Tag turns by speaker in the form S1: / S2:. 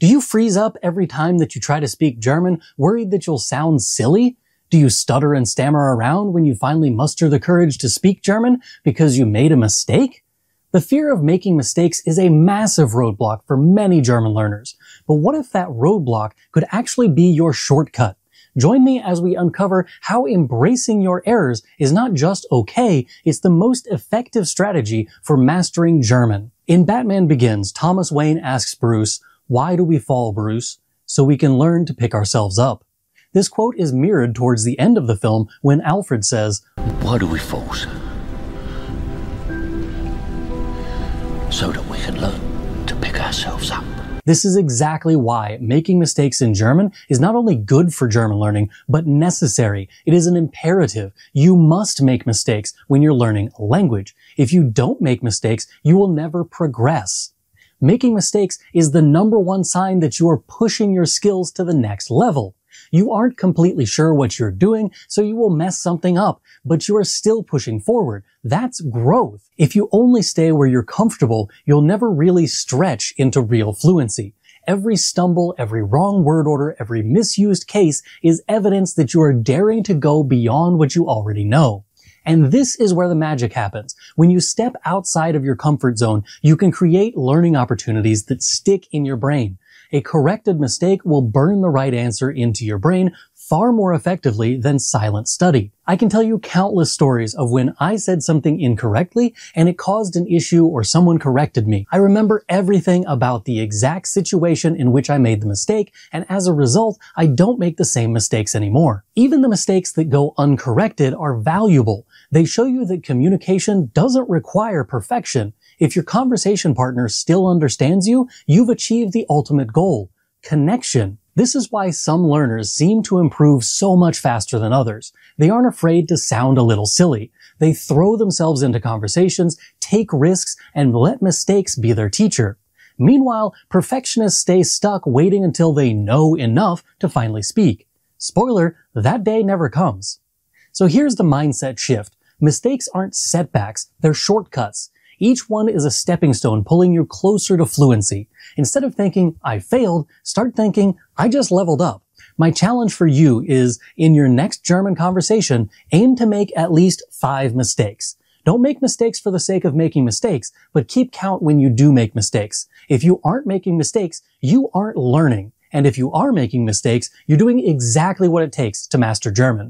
S1: Do you freeze up every time that you try to speak German, worried that you'll sound silly? Do you stutter and stammer around when you finally muster the courage to speak German because you made a mistake? The fear of making mistakes is a massive roadblock for many German learners. But what if that roadblock could actually be your shortcut? Join me as we uncover how embracing your errors is not just okay, it's the most effective strategy for mastering German. In Batman Begins, Thomas Wayne asks Bruce, "Why do we fall, Bruce?" So we can learn to pick ourselves up. This quote is mirrored towards the end of the film when Alfred says,
S2: "Why do we fall, sir?" So that we can learn to pick ourselves up.
S1: This is exactly why making mistakes in German is not only good for German learning, but necessary. It is an imperative. You must make mistakes when you're learning a language. If you don't make mistakes, you will never progress. Making mistakes is the #1 sign that you are pushing your skills to the next level. You aren't completely sure what you're doing, so you will mess something up, but you are still pushing forward. That's growth. If you only stay where you're comfortable, you'll never really stretch into real fluency. Every stumble, every wrong word order, every misused case is evidence that you are daring to go beyond what you already know. And this is where the magic happens. When you step outside of your comfort zone, you can create learning opportunities that stick in your brain. A corrected mistake will burn the right answer into your brain far more effectively than silent study. I can tell you countless stories of when I said something incorrectly and it caused an issue or someone corrected me. I remember everything about the exact situation in which I made the mistake, and as a result, I don't make the same mistakes anymore. Even the mistakes that go uncorrected are valuable. They show you that communication doesn't require perfection. If your conversation partner still understands you, you've achieved the ultimate goal: connection. This is why some learners seem to improve so much faster than others. They aren't afraid to sound a little silly. They throw themselves into conversations, take risks, and let mistakes be their teacher. Meanwhile, perfectionists stay stuck waiting until they know enough to finally speak. Spoiler, that day never comes. So here's the mindset shift. Mistakes aren't setbacks, they're shortcuts. Each one is a stepping stone pulling you closer to fluency. Instead of thinking, "I failed," start thinking, "I just leveled up." My challenge for you is, in your next German conversation, aim to make at least 5 mistakes. Don't make mistakes for the sake of making mistakes, but keep count when you do make mistakes. If you aren't making mistakes, you aren't learning. And if you are making mistakes, you're doing exactly what it takes to master German.